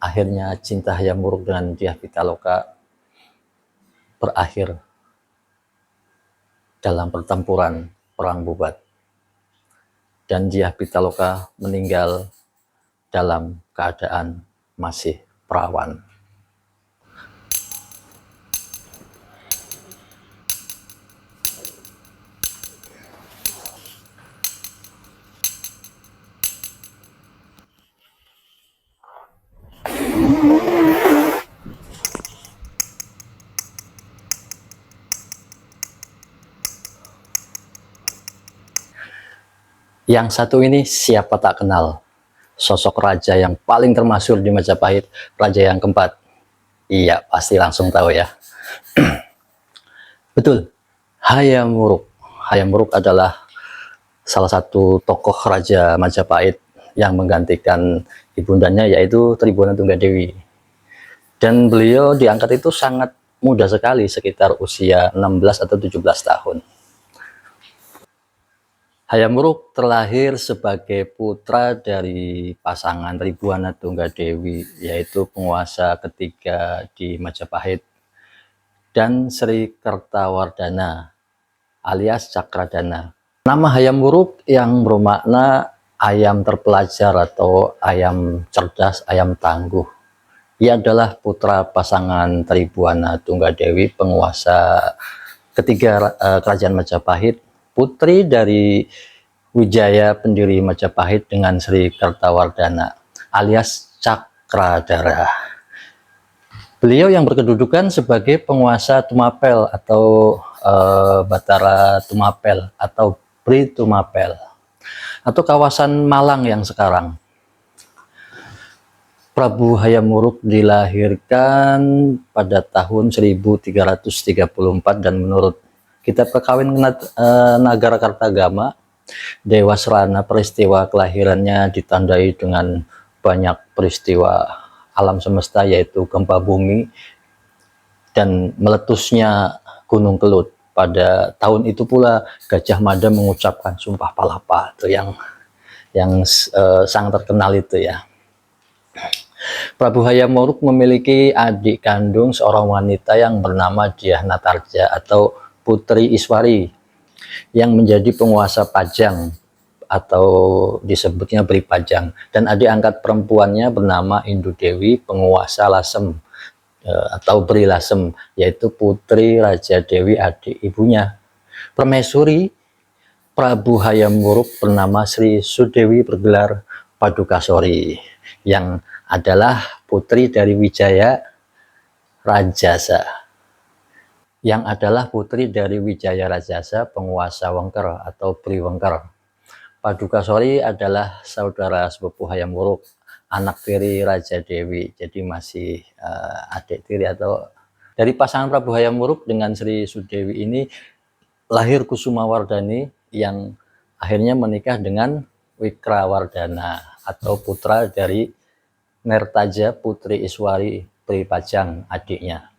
akhirnya cinta Hayam Wuruk dengan Dyah Pitaloka berakhir dalam pertempuran Perang Bubat, dan Dyah Pitaloka meninggal dalam keadaan masih perawan. Yang satu ini siapa tak kenal, sosok raja yang paling termasyhur di Majapahit, raja yang keempat. Iya, pasti langsung tahu ya. Betul, Hayam Wuruk. Hayam Wuruk adalah salah satu tokoh raja Majapahit yang menggantikan ibundanya, yaitu Tribhuwana Tunggadewi. Dan beliau diangkat itu sangat muda sekali, sekitar usia 16 atau 17 tahun. Hayam Wuruk terlahir sebagai putra dari pasangan Tribhuwana Tunggadewi, yaitu penguasa ketiga di Majapahit, dan Sri Kertawardhana alias Cakradana. Nama Hayam Wuruk yang bermakna ayam terpelajar atau ayam cerdas, ayam tangguh. Ia adalah putra pasangan Tribhuwana Tunggadewi, penguasa ketiga kerajaan Majapahit, putri dari Wijaya pendiri Majapahit, dengan Sri Kertawardhana alias Cakradara. Beliau yang berkedudukan sebagai penguasa Tumapel atau Batara Tumapel atau Bri Tumapel atau kawasan Malang yang sekarang. Prabu Hayam Wuruk dilahirkan pada tahun 1334 dan menurut Kitab Kakawin Nagarakartagama, Dewa Serana, peristiwa kelahirannya ditandai dengan banyak peristiwa alam semesta, yaitu gempa bumi dan meletusnya Gunung Kelut. Pada tahun itu pula Gajah Mada mengucapkan Sumpah Palapa, itu yang sangat terkenal itu ya. Prabu Hayam Wuruk memiliki adik kandung seorang wanita yang bernama Dyah Natarja atau Putri Iswari, yang menjadi penguasa Pajang atau disebutnya Bri Pajang, dan adik angkat perempuannya bernama Indu Dewi, penguasa Lasem atau Bri Lasem, yaitu putri Raja Dewi, adik ibunya. Permaisuri Prabu Hayam Wuruk bernama Sri Sudewi bergelar Padukasori, yang adalah putri dari Wijaya Rajasa, penguasa Wengker atau Bri Wengker. Padukasori adalah saudara sepupu Hayam Wuruk, anak tiri Raja Dewi, jadi masih adik tiri atau dari pasangan Prabu Hayam Wuruk dengan Sri Sudewi ini lahir Kusumawardhani yang akhirnya menikah dengan Wikrawardhana atau putra dari Nertaja Putri Iswari Bri Pajang, adiknya.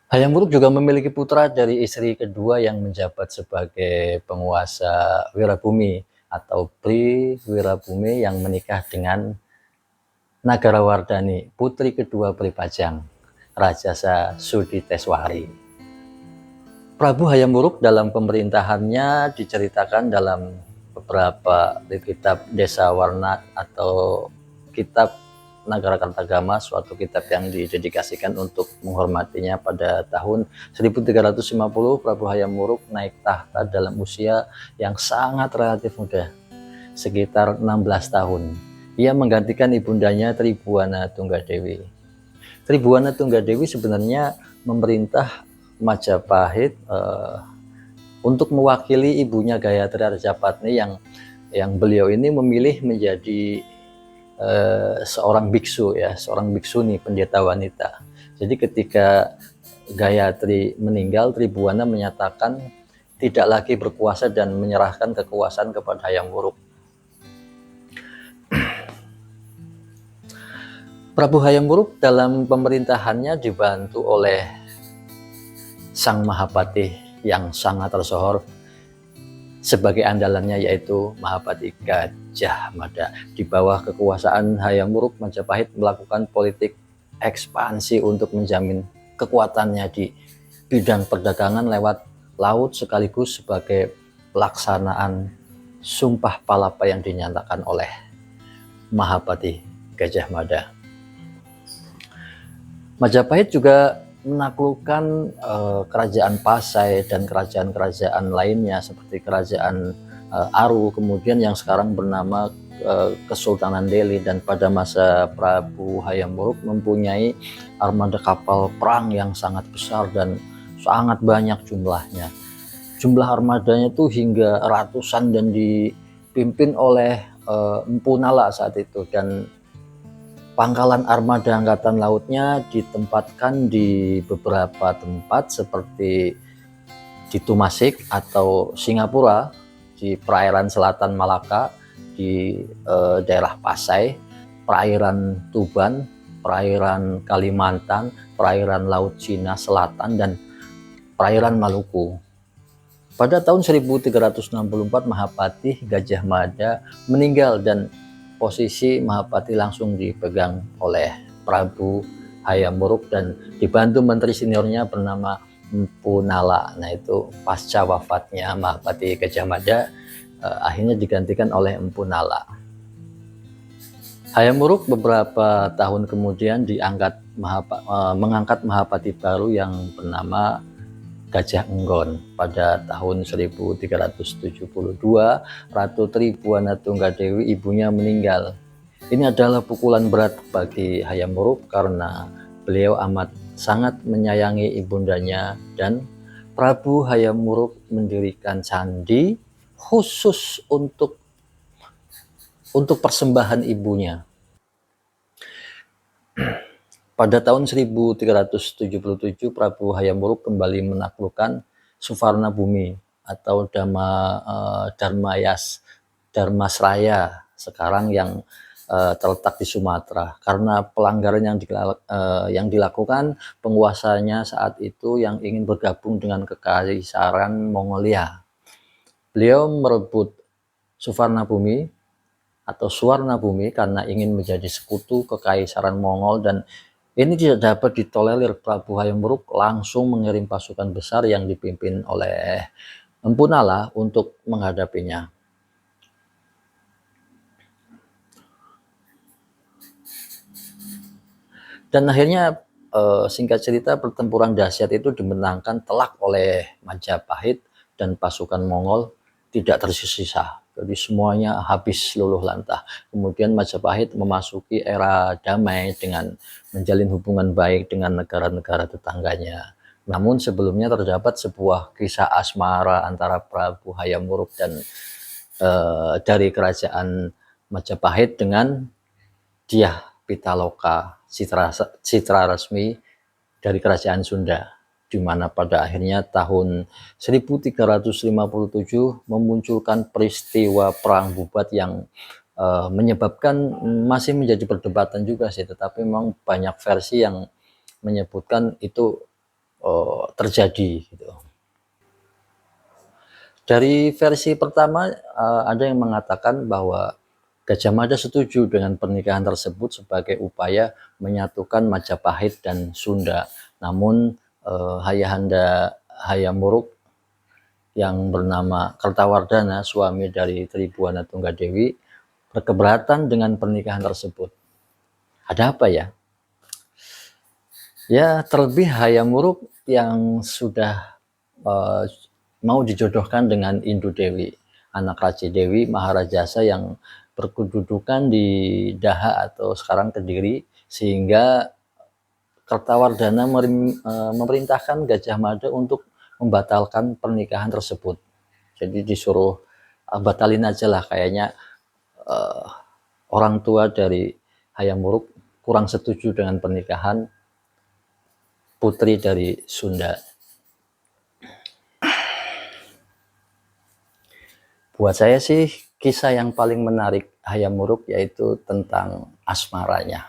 Hayam Wuruk juga memiliki putra dari istri kedua yang menjabat sebagai penguasa Wirabumi atau Bri Wirabumi, yang menikah dengan Nagarawardhani, putri kedua Bri Pajang, Rajasa Suditeswari. Prabu Hayam Wuruk dalam pemerintahannya diceritakan dalam beberapa kitab Desa Warna atau kitab Nagarakartagama, suatu kitab yang didedikasikan untuk menghormatinya. Pada tahun 1350 Prabu Hayam Wuruk naik tahta dalam usia yang sangat relatif muda, sekitar 16 tahun. Ia menggantikan ibundanya Tribhuwana Tunggadewi. Tribhuwana Tunggadewi sebenarnya memerintah Majapahit untuk mewakili ibunya Gayatri Arjapatni yang beliau ini memilih menjadi seorang biksu ya, seorang biksuni pendeta wanita. Jadi ketika Gayatri meninggal, Tribhuwana menyatakan tidak lagi berkuasa dan menyerahkan kekuasaan kepada Hayam Wuruk. Prabu Hayam Wuruk dalam pemerintahannya dibantu oleh Sang Mahapatih yang sangat tersohor, sebagai andalannya yaitu Mahapati Gajah Mada. Di bawah kekuasaan Hayam Wuruk, Majapahit melakukan politik ekspansi untuk menjamin kekuatannya di bidang perdagangan lewat laut sekaligus sebagai pelaksanaan Sumpah Palapa yang dinyatakan oleh Mahapati Gajah Mada. Majapahit juga menaklukkan kerajaan Pasai dan kerajaan-kerajaan lainnya seperti kerajaan Aru, kemudian yang sekarang bernama Kesultanan Delhi, dan pada masa Prabu Hayam Wuruk mempunyai armada kapal perang yang sangat besar dan sangat banyak jumlahnya. Jumlah armadanya itu hingga ratusan dan dipimpin oleh Empu Nala saat itu, dan pangkalan armada angkatan lautnya ditempatkan di beberapa tempat seperti di Tumasik atau Singapura, di perairan selatan Malaka, di daerah Pasai, perairan Tuban, perairan Kalimantan, perairan Laut Cina Selatan, dan perairan Maluku. Pada tahun 1364 Mahapati Gajah Mada meninggal dan posisi Mahapati langsung dipegang oleh Prabu Hayam Wuruk dan dibantu menteri seniornya bernama Empu Nala. Nah, itu pasca wafatnya Mahapati Gajah Mada akhirnya digantikan oleh Empu Nala. Hayam Wuruk beberapa tahun kemudian mengangkat Mahapati baru yang bernama Gajah Enggon. Pada tahun 1372, Ratu Tribuana Tunggadewi, ibunya, meninggal. Ini adalah pukulan berat bagi Hayam Wuruk karena beliau amat sangat menyayangi ibundanya, dan Prabu Hayam Wuruk mendirikan candi khusus untuk persembahan ibunya. Pada tahun 1377, Prabu Hayam Wuruk kembali menaklukkan Suvarna Bumi atau Dharmasraya sekarang, yang terletak di Sumatera. Karena pelanggaran yang dilakukan penguasanya saat itu yang ingin bergabung dengan Kekaisaran Mongolia. Beliau merebut Suvarna Bumi atau Suwarna Bumi karena ingin menjadi sekutu Kekaisaran Mongol, dan ini tidak dapat ditolerir. Prabu Hayam Wuruk langsung mengirim pasukan besar yang dipimpin oleh Empu Nala untuk menghadapinya. Dan akhirnya singkat cerita, pertempuran dahsyat itu dimenangkan telak oleh Majapahit dan pasukan Mongol tidak tersisa. Jadi semuanya habis luluh lantah. Kemudian Majapahit memasuki era damai dengan menjalin hubungan baik dengan negara-negara tetangganya. Namun sebelumnya terdapat sebuah kisah asmara antara Prabu Hayam Wuruk dan dari kerajaan Majapahit dengan Dyah Pitaloka, citra resmi dari kerajaan Sunda, di mana pada akhirnya tahun 1357 memunculkan peristiwa Perang Bubat yang menyebabkan masih menjadi perdebatan juga sih, tetapi memang banyak versi yang menyebutkan itu terjadi gitu. Dari versi pertama ada yang mengatakan bahwa Gajah Mada setuju dengan pernikahan tersebut sebagai upaya menyatukan Majapahit dan Sunda. Namun Ayahanda Hayam Wuruk yang bernama Kertawardhana, suami dari Tribuana Tunggadewi, berkeberatan dengan pernikahan tersebut. Ada apa ya? Ya, terlebih Hayam Wuruk yang sudah mau dijodohkan dengan Indu Dewi, anak Raja Dewi Maharajasa yang berkedudukan di Daha atau sekarang Kediri, sehingga Kertawardhana memerintahkan Gajah Mada untuk membatalkan pernikahan tersebut. Jadi disuruh batalin aja lah, kayaknya orang tua dari Hayam Wuruk kurang setuju dengan pernikahan putri dari Sunda. Buat saya sih kisah yang paling menarik Hayam Wuruk yaitu tentang asmaranya.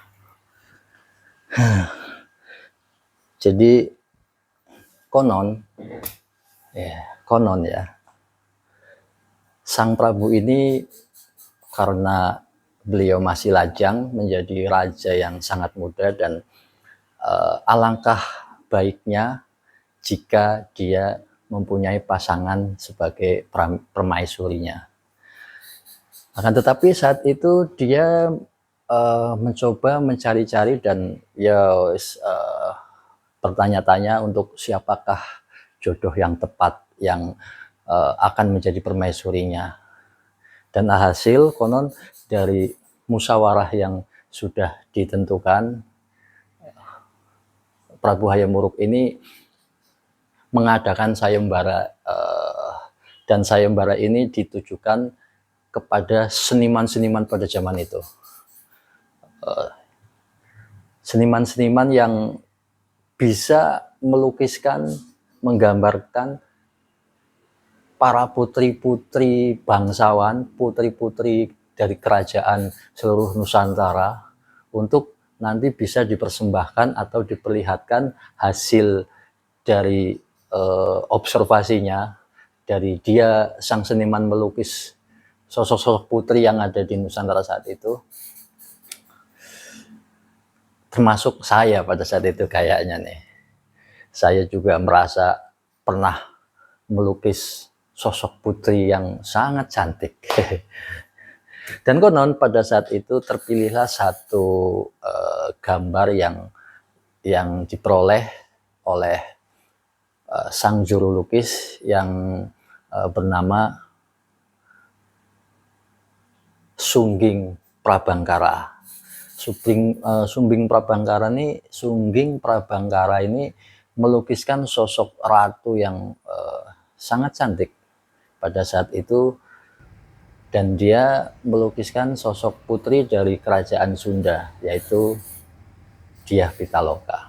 Jadi konon ya, Sang Prabu ini karena beliau masih lajang menjadi raja yang sangat muda, dan alangkah baiknya jika dia mempunyai pasangan sebagai permaisurinya. Akan tetapi saat itu dia mencoba mencari-cari dan bertanya-tanya untuk siapakah jodoh yang tepat yang akan menjadi permaisurinya. Dan hasil konon dari musyawarah yang sudah ditentukan, Prabu Hayam Wuruk ini mengadakan sayembara, dan sayembara ini ditujukan kepada seniman-seniman pada zaman itu. Seniman-seniman yang bisa melukiskan, menggambarkan para putri-putri bangsawan, putri-putri dari kerajaan seluruh Nusantara, untuk nanti bisa dipersembahkan atau diperlihatkan hasil dari observasinya, dari dia sang seniman melukis sosok-sosok putri yang ada di Nusantara saat itu. Termasuk saya pada saat itu kayaknya nih. Saya juga merasa pernah melukis sosok putri yang sangat cantik. Dan konon pada saat itu terpilihlah satu gambar yang diperoleh oleh sang juru lukis yang bernama Sungging Prabangkara. Sungging Prabangkara ini melukiskan sosok ratu yang sangat cantik pada saat itu, dan dia melukiskan sosok putri dari kerajaan Sunda, yaitu Dyah Pitaloka.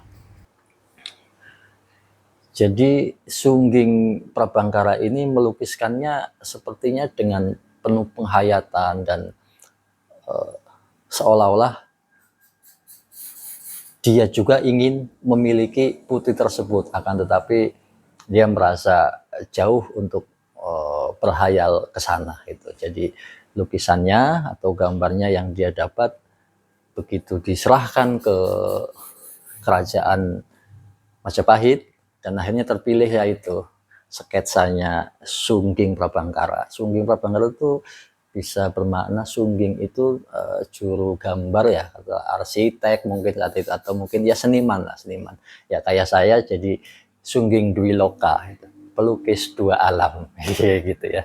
Jadi Sungging Prabangkara ini melukiskannya sepertinya dengan penuh penghayatan dan seolah-olah dia juga ingin memiliki putri tersebut, akan tetapi dia merasa jauh untuk berhayal ke sana gitu. Jadi lukisannya atau gambarnya yang dia dapat begitu diserahkan ke kerajaan Majapahit, dan akhirnya terpilih yaitu sketsanya Sungging Prabangkara. Sungging Prabangkara itu bisa bermakna sungging itu juru gambar ya, atau arsitek mungkin saat itu, atau mungkin ya seniman lah, seniman. Ya kayak saya jadi Sungging Dwi Loka, pelukis dua alam gitu ya.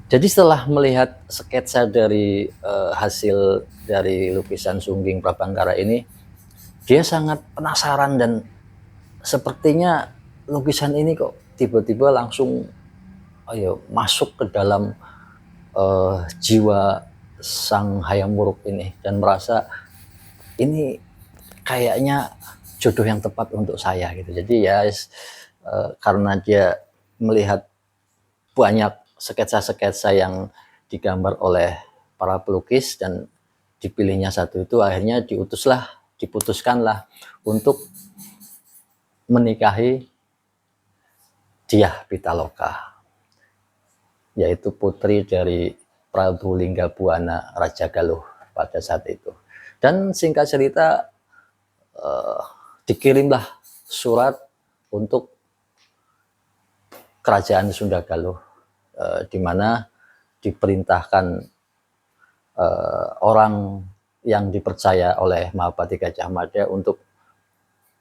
Jadi setelah melihat sketsa dari hasil dari lukisan Sungging Prabangkara ini, dia sangat penasaran dan sepertinya lukisan ini kok tiba-tiba langsung masuk ke dalam jiwa sang Hayam Wuruk ini, dan merasa ini kayaknya jodoh yang tepat untuk saya gitu. Jadi ya karena dia melihat banyak sketsa-sketsa yang digambar oleh para pelukis dan dipilihnya satu itu, akhirnya diputuskanlah untuk menikahi Dyah Pitaloka, yaitu putri dari Prabu Linggabuana Raja Galuh pada saat itu. Dan singkat cerita, dikirimlah surat untuk kerajaan Sunda Galuh, di mana diperintahkan orang yang dipercaya oleh Mahapati Gajah Mada untuk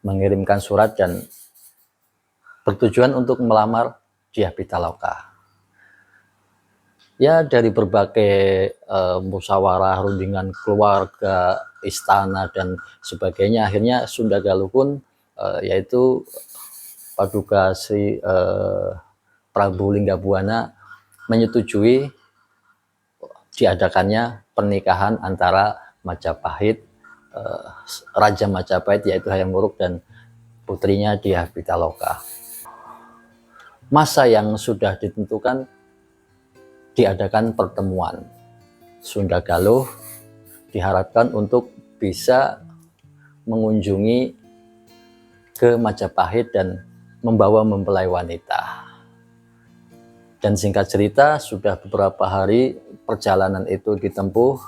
mengirimkan surat dan bertujuan untuk melamar Dyah Pitaloka. Ya dari berbagai musyawarah, rundingan keluarga, istana dan sebagainya, akhirnya Sunda Galuh pun yaitu Paduka Sri Prabu Linggabuana menyetujui diadakannya pernikahan antara Majapahit, Raja Majapahit yaitu Hayam Wuruk dan putrinya Dyah Pitaloka. Masa yang sudah ditentukan, diadakan pertemuan. Sunda Galuh diharapkan untuk bisa mengunjungi ke Majapahit dan membawa mempelai wanita. Dan singkat cerita, sudah beberapa hari perjalanan itu ditempuh,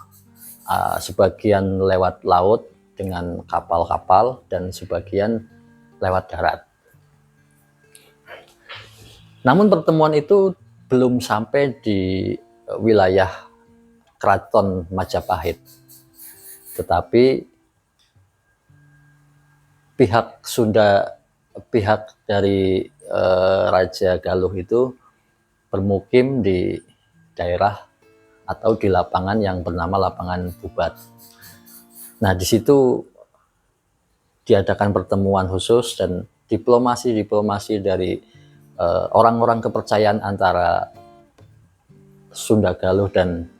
sebagian lewat laut dengan kapal-kapal dan sebagian lewat darat. Namun pertemuan itu belum sampai di wilayah Keraton Majapahit, tetapi pihak dari Raja Galuh itu bermukim di daerah atau di lapangan yang bernama lapangan Bubat. Nah, di situ diadakan pertemuan khusus dan diplomasi dari orang-orang kepercayaan antara Sunda Galuh dan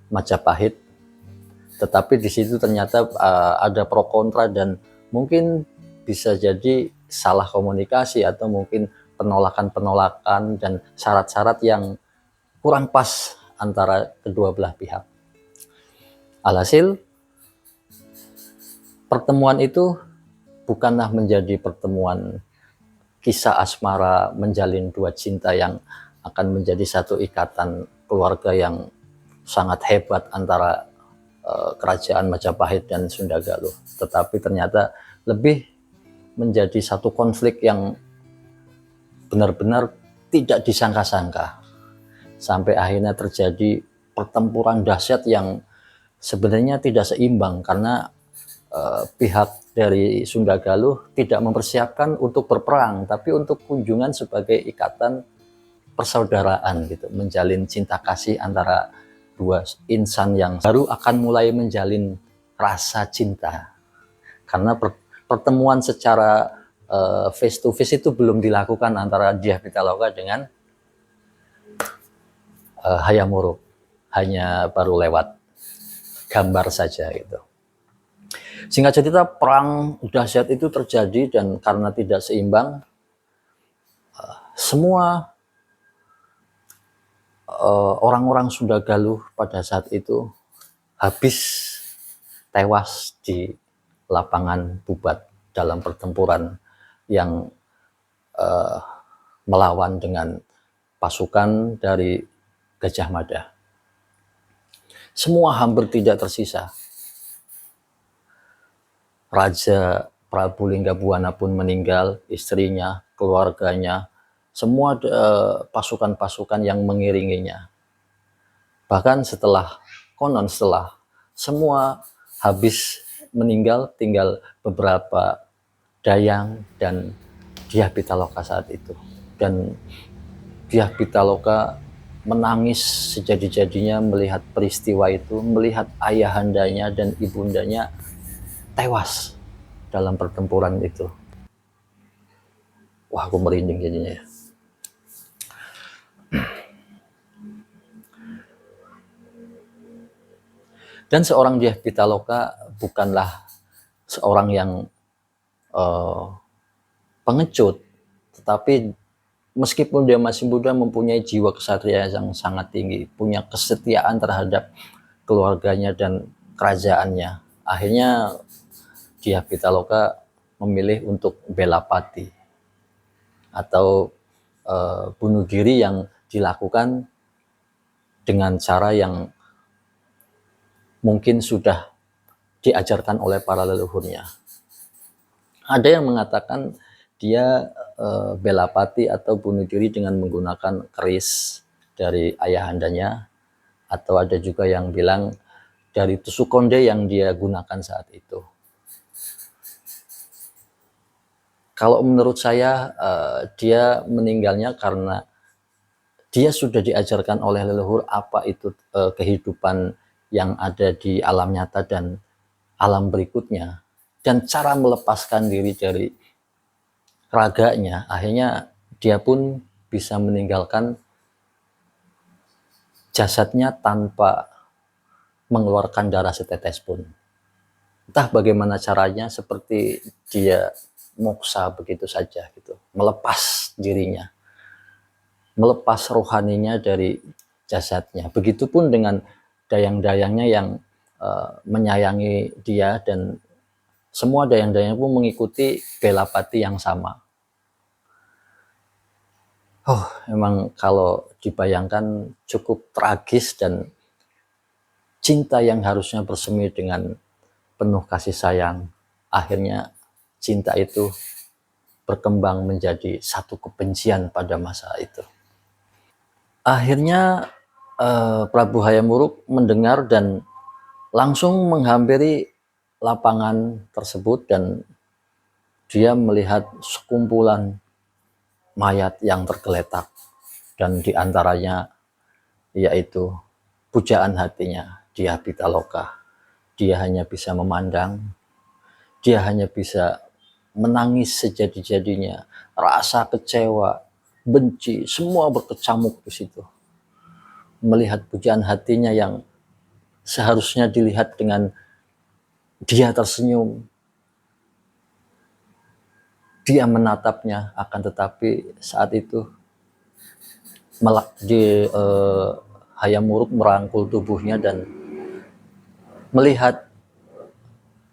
Majapahit. Tetapi di situ ternyata ada pro kontra dan mungkin bisa jadi salah komunikasi atau mungkin penolakan dan syarat-syarat yang kurang pas antara kedua belah pihak. Alhasil pertemuan itu bukanlah menjadi pertemuan kisah asmara menjalin dua cinta yang akan menjadi satu ikatan keluarga yang sangat hebat antara kerajaan Majapahit dan Sunda Galuh, tetapi ternyata lebih menjadi satu konflik yang benar-benar tidak disangka-sangka, sampai akhirnya terjadi pertempuran dahsyat yang sebenarnya tidak seimbang karena pihak dari Sunda Galuh tidak mempersiapkan untuk berperang, tapi untuk kunjungan sebagai ikatan persaudaraan gitu, menjalin cinta kasih antara dua insan yang baru akan mulai menjalin rasa cinta. Karena pertemuan secara face to face itu belum dilakukan antara Dyah Pitaloka dengan Hayam Wuruk, hanya baru lewat gambar saja gitu. Singkat cerita, perang dahsyat itu terjadi dan karena tidak seimbang, semua orang-orang Sunda Galuh pada saat itu habis tewas di lapangan Bubat dalam pertempuran yang melawan dengan pasukan dari Gajah Mada. Semua hampir tidak tersisa. Raja Prabu Linggabuana pun meninggal, istrinya, keluarganya, semua pasukan-pasukan yang mengiringinya. Bahkan setelah semua habis meninggal, tinggal beberapa dayang dan Dyah Pitaloka saat itu. Dan Dyah Pitaloka menangis sejadi-jadinya melihat peristiwa itu, melihat ayahandanya dan ibundanya tewas dalam pertempuran itu. Wah, aku merinding jadinya ya. Dan seorang Dyah Pitaloka bukanlah seorang yang pengecut, tetapi meskipun dia masih muda mempunyai jiwa kesatria yang sangat tinggi, punya kesetiaan terhadap keluarganya dan kerajaannya. Akhirnya Dyah Pitaloka memilih untuk bela pati atau bunuh diri yang dilakukan dengan cara yang mungkin sudah diajarkan oleh para leluhurnya. Ada yang mengatakan dia bela pati atau bunuh diri dengan menggunakan keris dari ayahandanya, atau ada juga yang bilang dari tusuk konde yang dia gunakan saat itu. Kalau menurut saya dia meninggalnya karena dia sudah diajarkan oleh leluhur apa itu kehidupan yang ada di alam nyata dan alam berikutnya, dan cara melepaskan diri dari raganya. Akhirnya dia pun bisa meninggalkan jasadnya tanpa mengeluarkan darah setetes pun. Entah bagaimana caranya, seperti dia moksa begitu saja gitu, melepas dirinya, melepas rohaninya dari jasadnya. Begitupun dengan dayang-dayangnya yang menyayangi dia, dan semua dayang-dayang pun mengikuti bela pati yang sama. Oh, memang kalau dibayangkan cukup tragis, dan cinta yang harusnya bersemi dengan penuh kasih sayang, akhirnya cinta itu berkembang menjadi satu kebencian pada masa itu. Akhirnya Prabu Hayam Wuruk mendengar dan langsung menghampiri lapangan tersebut, dan dia melihat sekumpulan mayat yang tergeletak, dan diantaranya yaitu pujaan hatinya Dyah Pitaloka. Dia hanya bisa memandang, dia hanya bisa menangis sejadi-jadinya, rasa kecewa, benci, semua berkecamuk di situ. Melihat pujaan hatinya yang seharusnya dilihat dengan dia tersenyum, dia menatapnya, akan tetapi saat itu Hayam Wuruk merangkul tubuhnya dan melihat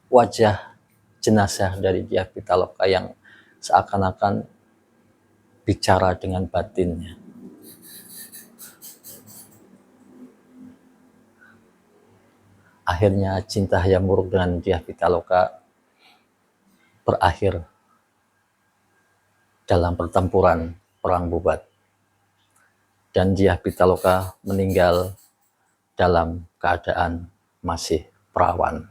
wajah jenazah dari Dyah Pitaloka yang seakan-akan bicara dengan batinnya. Akhirnya cinta Hayam Wuruk dengan Dyah Pitaloka berakhir dalam pertempuran Perang Bubat, dan Dyah Pitaloka meninggal dalam keadaan masih perawan.